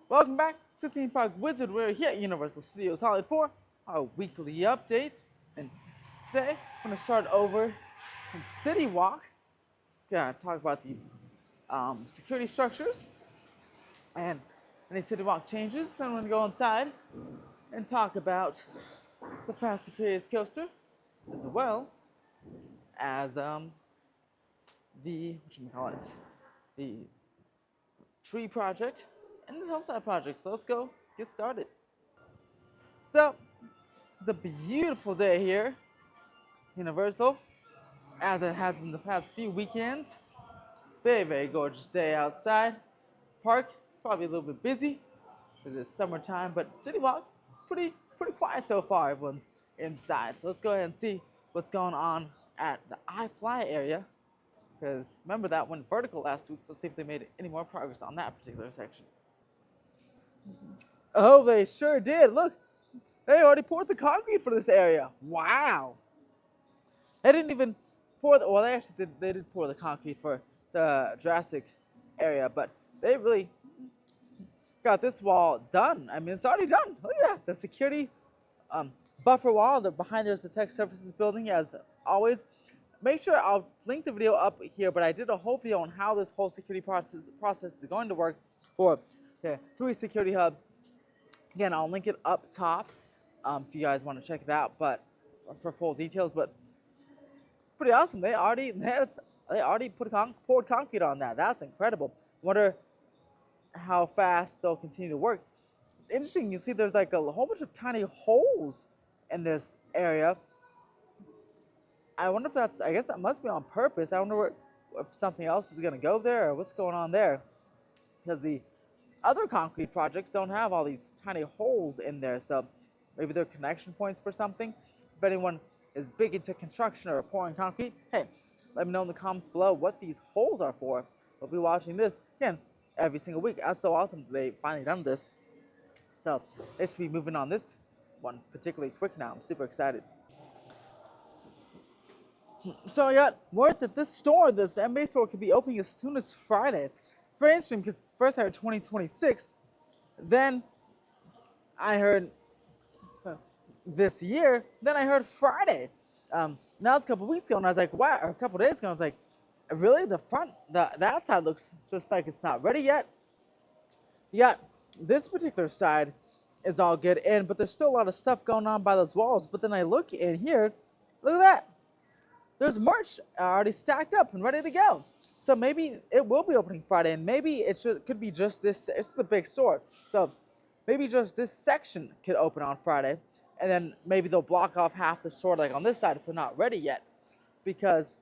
Welcome back to Theme Park Wizard. We're here at Universal Studios Hollywood for our weekly update. And today, I'm going to start over in CityWalk. Gonna talk about the security structures and any CityWalk changes. Then we're going to go inside and talk about the Fast and Furious coaster, as well as the the tree project and the hillside project. So let's go get started. So it's a beautiful day here, Universal, as it has been the past few weekends. Very, very gorgeous day outside. Park is probably a little bit busy because it's summertime, but CityWalk is pretty quiet so far. Everyone's inside. So let's go ahead and see what's going on at the iFly area, because remember that went vertical last week. So let's see if they made any more progress on that particular section. Oh, they sure did. Look, they already poured the concrete for this area. Wow. They didn't even pour the, well, they actually did, they did pour the concrete for the Jurassic area, but they really got this wall done. I mean, it's already done. Look at that. The security buffer wall, behind there's the tech services building, as always. Make sure I'll link the video up here, but I did a whole video on how this whole security process is going to work for the 3 security hubs. Again, I'll link it up top if you guys want to check it out, but for full details. But pretty awesome. They already poured concrete on that. That's incredible. Wonder how fast they'll continue to work. It's interesting. You see, there's like a whole bunch of tiny holes in this area. I wonder if that's, I guess that must be on purpose. I wonder if something else is going to go there or what's going on there. Because the other concrete projects don't have all these tiny holes in there. So maybe they're connection points for something. If anyone is big into construction or pouring concrete, hey, let me know in the comments below what these holes are for. We'll be watching this, again, every single week. That's so awesome that they finally done this. So they should be moving on this one particularly quick now. I'm super excited. So I got word that this NBA store, could be opening as soon as Friday. It's very interesting because first I heard 2026, then I heard this year, then I heard Friday. Now it's a couple weeks ago, and I was like, wow, or a couple days ago, I was like, really? The front, the outside looks just like it's not ready yet. Yeah, this particular side is all good in, but there's still a lot of stuff going on by those walls. But then I look in here, look at that. There's merch already stacked up and ready to go. So maybe it will be opening Friday, and maybe it could be just this. It's a big store, so maybe just this section could open on Friday, and then maybe they'll block off half the store, like on this side, if they're not ready yet. Because,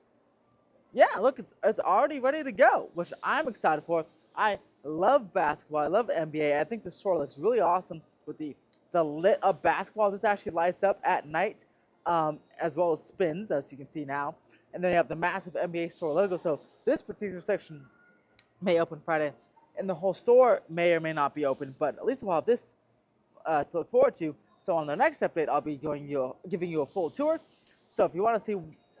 yeah, look, it's already ready to go, which I'm excited for. I love basketball. I love NBA. I think the store looks really awesome with the lit up basketball. This actually lights up at night. As well as spins, as you can see now. And then you have the massive NBA store logo. So this particular section may open Friday, and the whole store may or may not be open, but at least we'll have this to look forward to. So on the next update, I'll be giving you a full tour. So if you want to see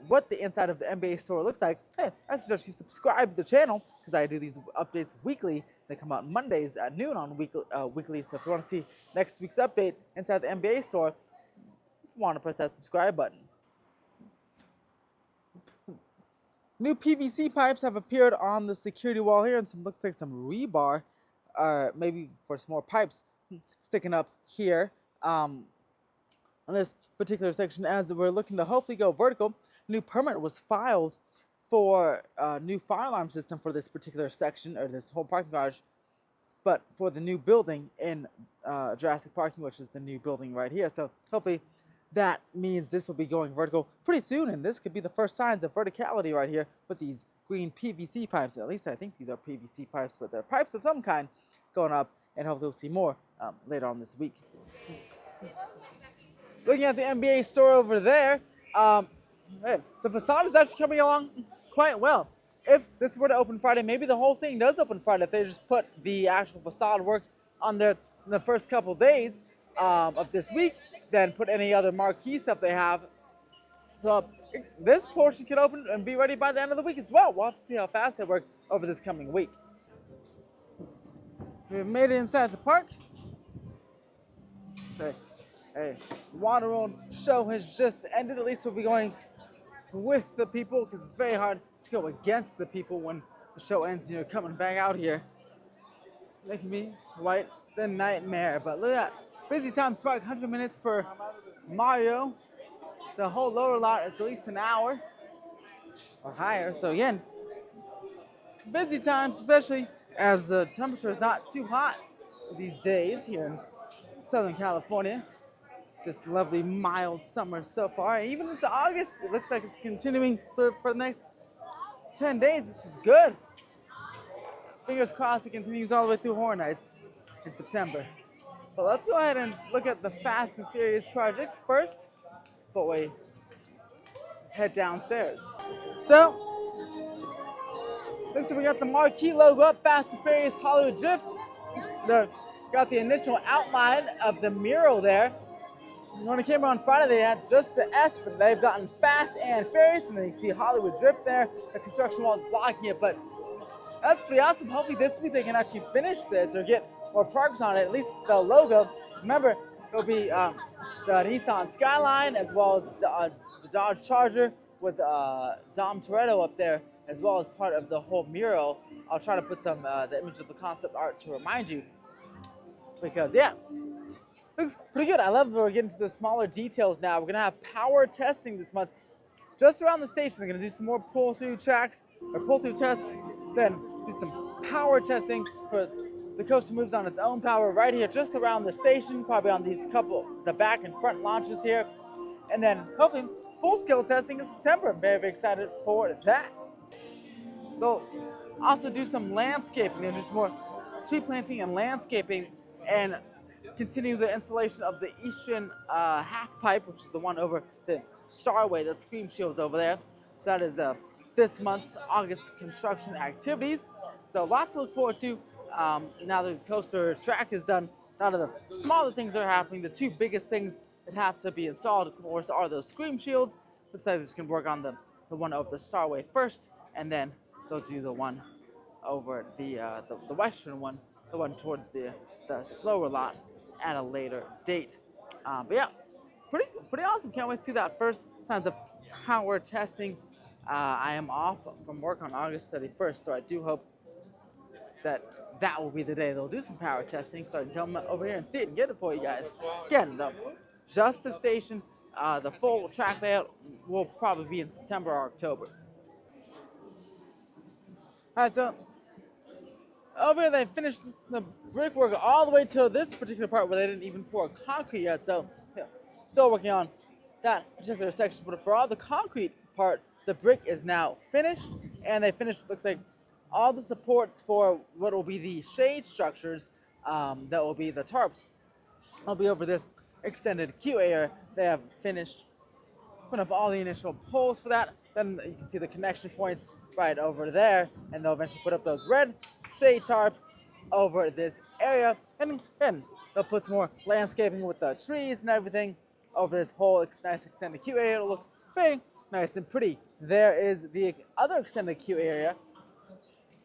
what the inside of the NBA store looks like, hey, I suggest you subscribe to the channel, because I do these updates weekly. They come out Mondays at noon on weekly. So if you want to see next week's update inside the NBA store, want to press that subscribe button. New PVC pipes have appeared on the security wall here, and looks like some rebar, maybe for some more pipes sticking up here on this particular section. As we're looking to hopefully go vertical, a new permit was filed for a new fire alarm system for this particular section, or this whole parking garage, but for the new building in Jurassic Park, which is the new building right here. So hopefully that means this will be going vertical pretty soon, and this could be the first signs of verticality right here with these green PVC pipes. At least I think these are PVC pipes, but they're pipes of some kind going up, and hopefully we'll see more later on this week. Looking at the NBA store over there, the facade is actually coming along quite well. If this were to open Friday, maybe the whole thing does open Friday if they just put the actual facade work on there in the first couple days of this week, then put any other marquee stuff they have. So this portion could open and be ready by the end of the week as well. We'll have to see how fast they work over this coming week. We've made it inside the park. So, a Waterworld show has just ended. At least we'll be going with the people because it's very hard to go against the people when the show ends and you're coming back out here. Making me quite the nightmare. But look at that. Busy time park, 100 minutes for Mario. The whole lower lot is at least an hour or higher. So again, busy times, especially as the temperature is not too hot these days here in Southern California. This lovely mild summer so far. And even into August, it looks like it's continuing for the next 10 days, which is good. Fingers crossed it continues all the way through Horror Nights in September. But let's go ahead and look at the Fast and Furious projects first before we head downstairs. So, looks like we got the Marquee logo up, Fast and Furious Hollywood Drift. Got the initial outline of the mural there. When it came out on Friday, they had just the S, but they've gotten Fast and Furious, and then you see Hollywood Drift there. The construction wall is blocking it, but that's pretty awesome. Hopefully this week they can actually finish this or get more progress on it, at least the logo. Because remember, it'll be the Nissan Skyline as well as the Dodge Charger with Dom Toretto up there, as well as part of the whole mural. I'll try to put some the image of the concept art to remind you. Because, yeah, looks pretty good. I love that we're getting to the smaller details now. We're going to have power testing this month just around the station. They're going to do some more pull-through tracks or pull-through tests, then do some power testing for the coaster moves on its own power right here just around the station, probably on these couple, the back and front launches here. And then hopefully full-scale testing in September. I'm very, very excited for that. They'll also do some landscaping. They'll do some more tree planting and landscaping and continue the installation of the eastern half pipe, which is the one over the Starway, the Scream Shields over there. So that is this month's August construction activities. So lots to look forward to. Now the coaster track is done. Out of the smaller things that are happening, the two biggest things that have to be installed, of course, are those Scream Shields. Looks like they're just going to work on the one over the Starway first, and then they'll do the one over the western one, the one towards the slower lot at a later date. But yeah, pretty awesome. Can't wait to see that first signs of power testing. I am off from work on August 31st, so I do hope that will be the day they'll do some power testing, so I can come over here and see it and get it for you guys. Again, though, just the station, the full track layout will probably be in September or October. All right, so over here they finished the brickwork all the way to this particular part where they didn't even pour concrete yet. So, yeah, still working on that particular section. But for all the concrete part, the brick is now finished, and they finished, looks like, all the supports for what will be the shade structures that will be the tarps. I'll be over this extended queue area. They have finished putting up all the initial poles for that. Then you can see the connection points right over there, and they'll eventually put up those red shade tarps over this area, and then they'll put some more landscaping with the trees and everything over this whole nice extended queue area. It'll look very nice and pretty. There is the other extended queue area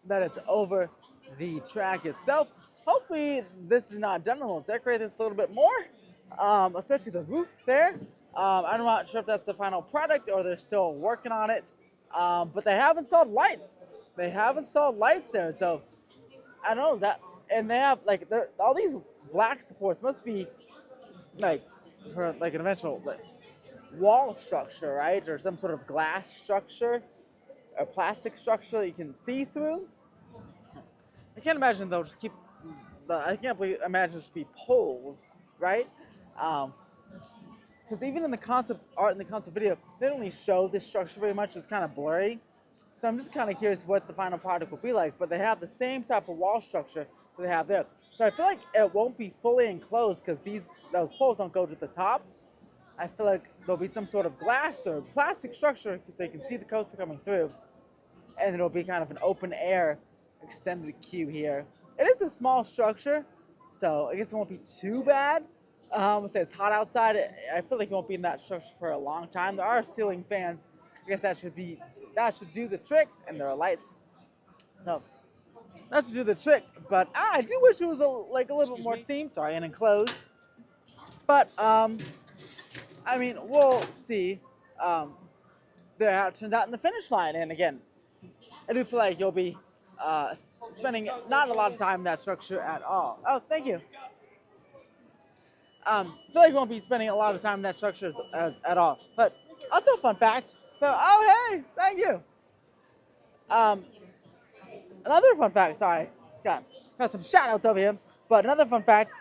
that it's over the track itself. Hopefully this is not done, and we'll decorate this a little bit more, especially the roof there. I'm not sure if that's the final product or they're still working on it. But they have installed lights. They have installed lights there, so I don't know, is that, and they have like all these black supports must be like for like an eventual like wall structure, right, or some sort of glass structure or plastic structure that you can see through. I can't imagine they'll just keep I can't imagine just be poles, right? Because even in the concept art and the concept video, they don't really show this structure very much. It's kind of blurry. So I'm just kind of curious what the final product will be like. But they have the same type of wall structure that they have there. So I feel like it won't be fully enclosed because those poles don't go to the top. I feel like there'll be some sort of glass or plastic structure so you can see the coaster coming through. And it'll be kind of an open air extended queue here. It is a small structure, so I guess it won't be too bad. Say it's hot outside. I feel like it won't be in that structure for a long time. There are ceiling fans I guess that should do the trick. And there are lights. No, that should do the trick. But I do wish it was a little bit more themed. Sorry, and enclosed. But I mean, we'll see. How it turns out in the finish line. And again, I do feel like you'll be spending not a lot of time in that structure at all. Oh, thank you. I feel like you won't be spending a lot of time in that structure at all. But also, fun fact. So, oh, hey, thank you. Another fun fact. Sorry, got some shout outs over here. But another fun fact.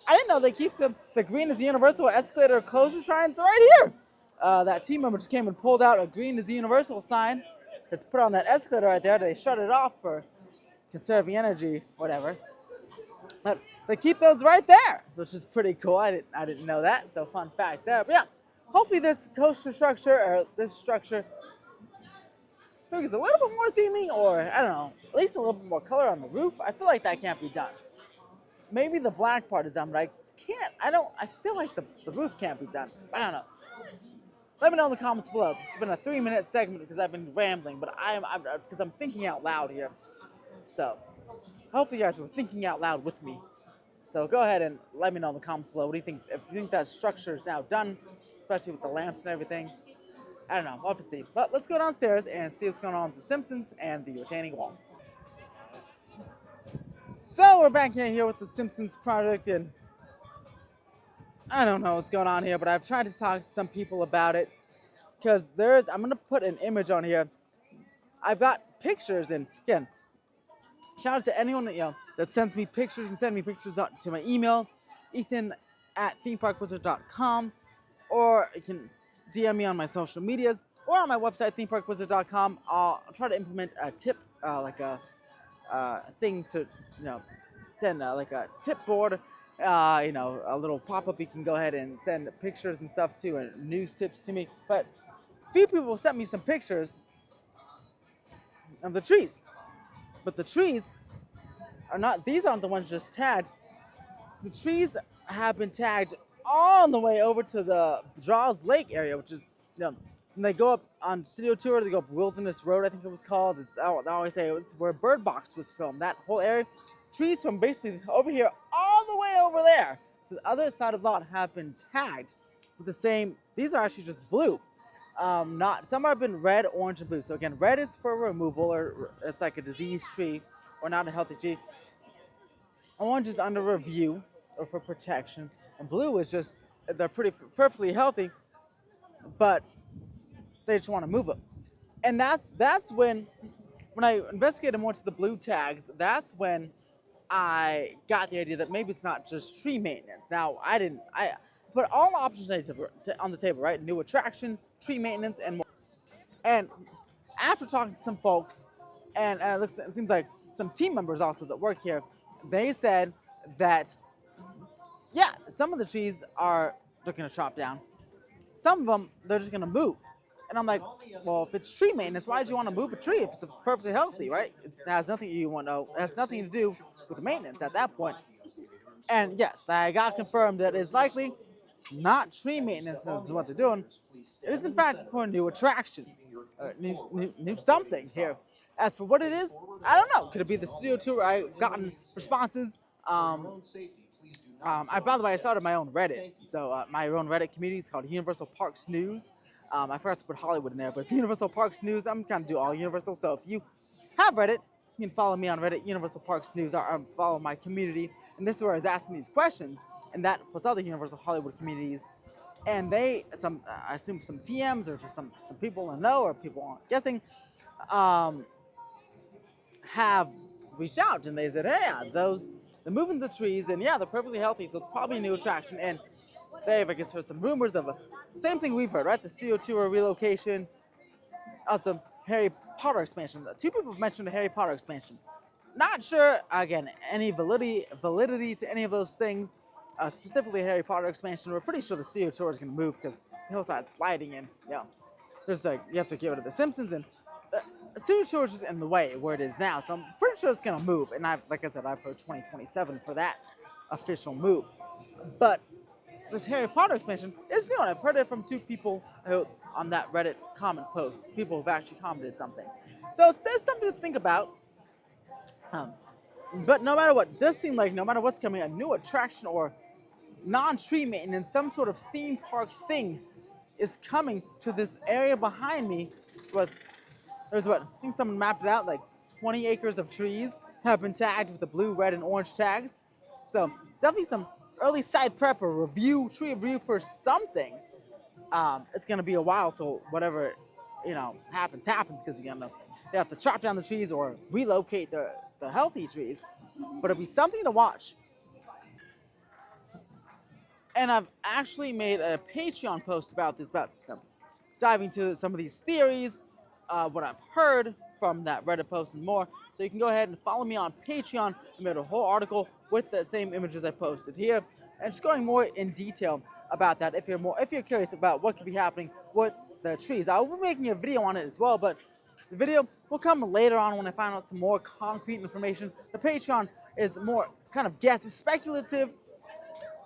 I didn't know they keep the green is the universal escalator closure signs right here. That team member just came and pulled out a green is the universal sign that's put on that escalator right there. They shut it off for conserving energy, whatever. But so keep those right there, which is pretty cool. I didn't know that, so fun fact there. But yeah, hopefully this coaster structure or this structure is a little bit more theming, or I don't know, at least a little bit more color on the roof. I feel like that can't be done. Maybe the black part is done, but I feel like the roof can't be done. I don't know. Let me know in the comments below. It's been a 3-minute segment because I've been rambling, but because I'm thinking out loud here. So hopefully you guys were thinking out loud with me. So go ahead and let me know in the comments below. What do you think? If you think that structure is now done, especially with the lamps and everything. I don't know. We'll have to see. But let's go downstairs and see what's going on with the Simpsons and the retaining walls. So we're back here with the Simpsons project, and I don't know what's going on here, but I've tried to talk to some people about it because I'm going to put an image on here. I've got pictures, and again, shout out to anyone that sends me pictures and send me pictures to my email, ethan@themeparkwizard.com, or you can DM me on my social medias or on my website, themeparkwizard.com. I'll try to implement a tip, like a thing to, send like a tip board, a little pop-up you can go ahead and send pictures and stuff to, and news tips to me. But a few people sent me some pictures of the trees. But the trees these aren't the ones just tagged. The trees have been tagged all the way over to the Jaws Lake area, which is, when they go up on studio tour, they go up Wilderness Road, I think it was called. I always say it's where Bird Box was filmed. That whole area, trees from basically over here all the way over there to the other side of the lot have been tagged with the same. These are actually just blue. Some have been red, orange, and blue. So again, red is for removal, or it's like a diseased tree or not a healthy tree. Orange is under review or for protection, and blue is just they're perfectly healthy, but they just want to move them. And that's when I investigated more to the blue tags, that's when I got the idea that maybe it's not just tree maintenance. Now I put all options on the table, right? New attraction, tree maintenance, and more. And after talking to some folks, and it seems like some team members also that work here, they said that, yeah, some of the trees they're going to chop down. Some of them, they're just going to move. And I'm like, well, if it's tree maintenance, why would you want to move a tree if it's perfectly healthy, right? It has nothing it has nothing to do with maintenance at that point. And yes, I got confirmed that it's likely not tree maintenance is what they're doing. It is in fact for a new attraction, new something here. As for what it is, I don't know. Could it be the studio tour? I've gotten responses. By the way, I started my own Reddit. So my own Reddit community is called Universal Parks News. I forgot to put Hollywood in there, but it's Universal Parks News. I'm trying to do all Universal. So if you have Reddit, you can follow me on Reddit, Universal Parks News, or follow my community. And this is where I was asking these questions, and that plus other Universal Hollywood communities. And I assume some TMs or just some people in the know or people guessing, have reached out, and they said, hey, they're moving the trees, and yeah, they're perfectly healthy, so it's probably a new attraction. And they've, I guess, heard some rumors of same thing we've heard, right? The studio tour relocation, also Harry Potter expansion. Two people have mentioned the Harry Potter expansion. Not sure, again, any validity to any of those things. Specifically Harry Potter expansion. We're pretty sure the studio tour is going to move because the hillside sliding in. Yeah, there's you have to get rid of the Simpsons, and the studio tour is just in the way where it is now. So I'm pretty sure it's going to move. And like I said, I've heard 2027 for that official move. But this Harry Potter expansion is new, and I've heard it from two people who, on that Reddit comment post, people who've actually commented something. So it says something to think about. But no matter what, it does seem like no matter what's coming, a new attraction or non-tree maintenance, some sort of theme park thing is coming to this area behind me. But there's I think someone mapped it out, like 20 acres of trees have been tagged with the blue, red, and orange tags. So definitely some early site prep or tree review for something. It's gonna be a while till whatever happens, because they have to chop down the trees or relocate the healthy trees. But it'll be something to watch. And I've actually made a Patreon post about this, about diving into some of these theories, what I've heard from that Reddit post and more. So you can go ahead and follow me on Patreon. I made a whole article with the same images I posted here, and just going more in detail about that. If you're curious about what could be happening with the trees, I will be making a video on it as well. But the video will come later on when I find out some more concrete information. The Patreon is more kind of guessing, speculative.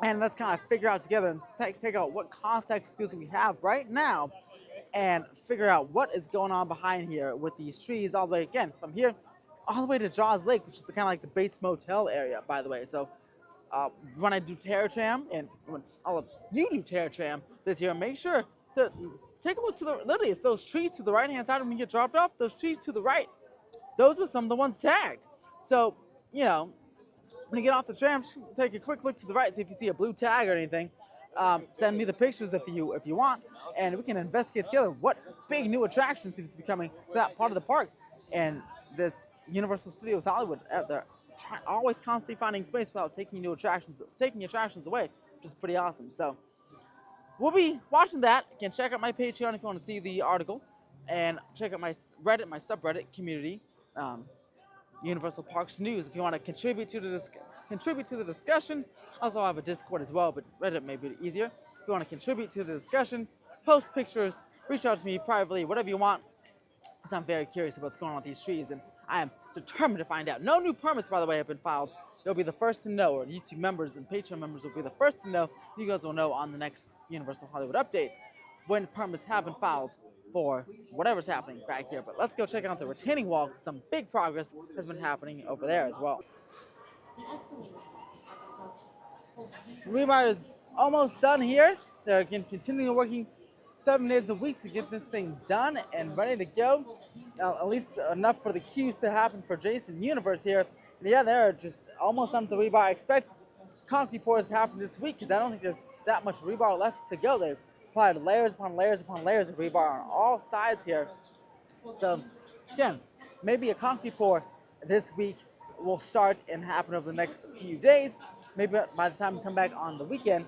And let's kind of figure out together and take out what context clues we have right now and figure out what is going on behind here with these trees all the way, again, from here all the way to Jaws Lake, which is kind of like the base motel area, by the way. So when I do Terror Tram, and when all of you do Terror Tram this year, make sure to take a look to literally, it's those trees to the right-hand side when you get dropped off, those trees to the right. Those are some of the ones tagged. So, when you get off the tram, take a quick look to the right, see if you see a blue tag or anything. Send me the pictures if you want, and we can investigate together what big new attraction seems to be coming to that part of the park. And this Universal Studios Hollywood, they're always constantly finding space without taking attractions away, which is pretty awesome. So we'll be watching that. You can check out my Patreon if you want to see the article, and check out my Reddit, my subreddit community. Universal Parks News if you want to contribute to the discussion. Also, I have a Discord as well, but Reddit may be easier. If you want to contribute to the discussion, post pictures, reach out to me privately, whatever you want, because I'm very curious about what's going on with these trees, and I am determined to find out. No new permits, by the way, have been filed. You'll be the first to know, or YouTube members and Patreon members will be the first to know. You guys will know on the next Universal Hollywood update when permits have been filed for whatever's happening back here. But let's go check out the retaining wall. Some big progress has been happening over there as well. Rebar is almost done here. They're again continuing working 7 days a week to get this thing done and ready to go. At least enough for the queues to happen for Jason Universe here. And yeah, they're just almost done with the rebar. I expect concrete pours to happen this week because I don't think there's that much rebar left to go. They've applied layers upon layers upon layers of rebar on all sides here. So again, maybe a concrete pour this week will start and happen over the next few days. Maybe by the time we come back on the weekend,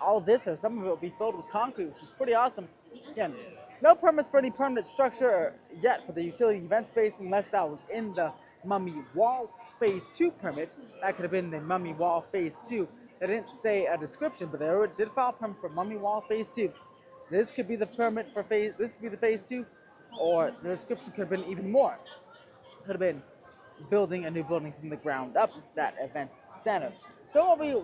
all of this or some of it will be filled with concrete, which is pretty awesome. Again, no permits for any permanent structure yet for the utility event space unless that was in the Mummy Wall Phase 2 permit. That could have been the Mummy Wall Phase 2. They didn't say a description, but they did file a permit for Mummy Wall Phase 2. This could be the permit for this could be the Phase 2, or the description could have been even more. Could have been building a new building from the ground up, that event center. So we'll be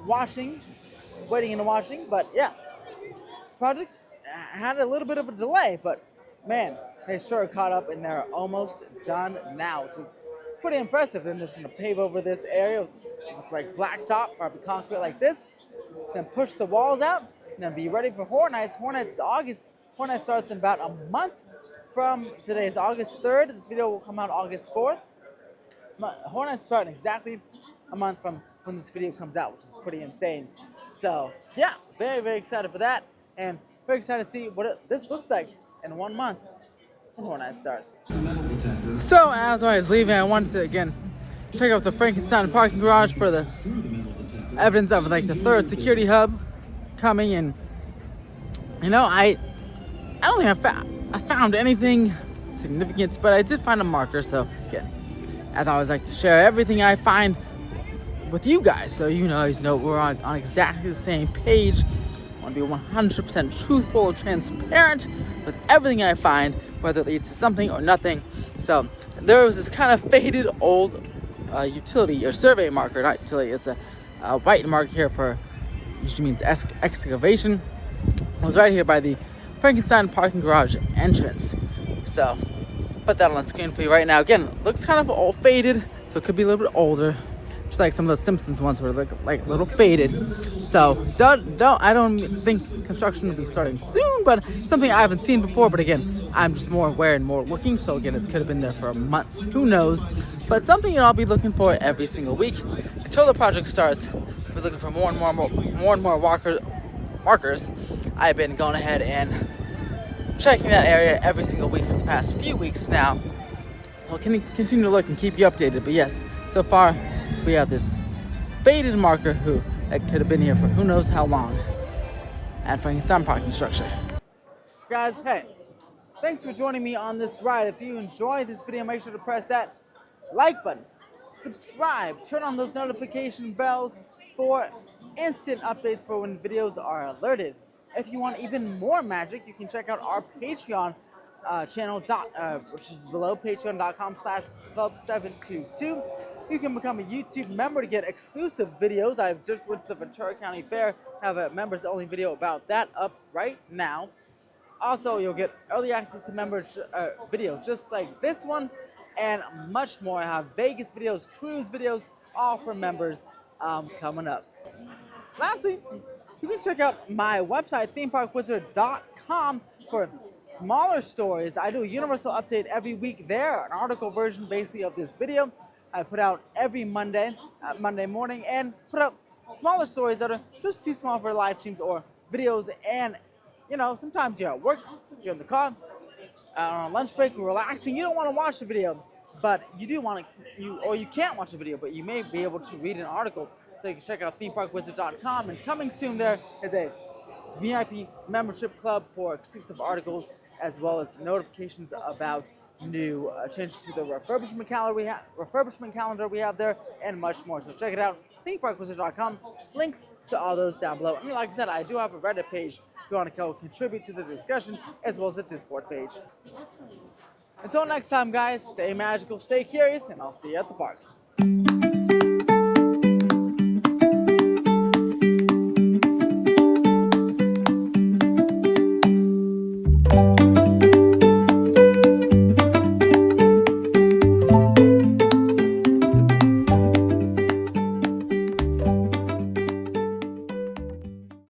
waiting and watching, but yeah, this project had a little bit of a delay, but man, they sure caught up and they're almost done now, which is pretty impressive. Then they're just going to pave over this area with like blacktop, probably concrete like this, then push the walls out, and then be ready for Horror Nights. Horror Nights starts in about a month from today. It's August 3rd. This video will come out August 4th. Horror Nights start in exactly a month from when this video comes out, which is pretty insane. So yeah, very, very excited for that, and very excited to see what this looks like in 1 month when Horror Nights starts. So as I was leaving, I wanted to again check out the Frankenstein parking garage for the evidence of like the third security hub coming, and I don't think I found anything significant, but I did find a marker. So again, as I always like to share everything I find with you guys, so you guys know we're on exactly the same page. I want to be 100% truthful and transparent with everything I find, whether it leads to something or nothing. So there was this kind of faded old utility or survey marker, not utility, it's a white marker here for which means excavation, was right here by the Frankenstein parking garage entrance. So put that on the screen for you right now. Again, looks kind of all faded, so it could be a little bit older, just like some of the Simpsons ones were like a little faded. So I don't think construction will be starting soon, but something I haven't seen before. But again, I'm just more aware and more looking. So again, it could have been there for months. Who knows? But something I'll be looking for every single week until the project starts. We're looking for more and more markers. I've been going ahead and checking that area every single week for the past few weeks now. I'll continue to look and keep you updated. But yes, so far we have this faded marker that could have been here for who knows how long at Frankenstein parking structure. Guys, hey, thanks for joining me on this ride. If you enjoyed this video, make sure to press that like button, subscribe, turn on those notification bells for instant updates for when videos are alerted. If you want even more magic, you can check out our Patreon channel, which is below, patreon.com/club722. You can become a YouTube member to get exclusive videos. I've just went to the Ventura County Fair, have a members only video about that up right now. Also, you'll get early access to members videos just like this one and much more. I have Vegas videos, cruise videos, all for members coming up. Lastly, you can check out my website, themeparkwizard.com, for smaller stories. I do a universal update every week there, an article version basically of this video. I put out every Monday morning, and put up smaller stories that are just too small for live streams or videos. And you know, sometimes you're at work, you're in the car, on a lunch break, you're relaxing, you don't want to watch the video, but you do want to, or you can't watch the video, but you may be able to read an article. So you can check out themeparkwizard.com, and coming soon there is a VIP membership club for exclusive articles, as well as notifications about new changes to the refurbishment calendar we have there, and much more. So check it out, themeparkwizard.com. Links to all those down below. And like I said, I do have a Reddit page if you want to go contribute to the discussion, as well as a Discord page. Until next time, guys, stay magical, stay curious, and I'll see you at the parks.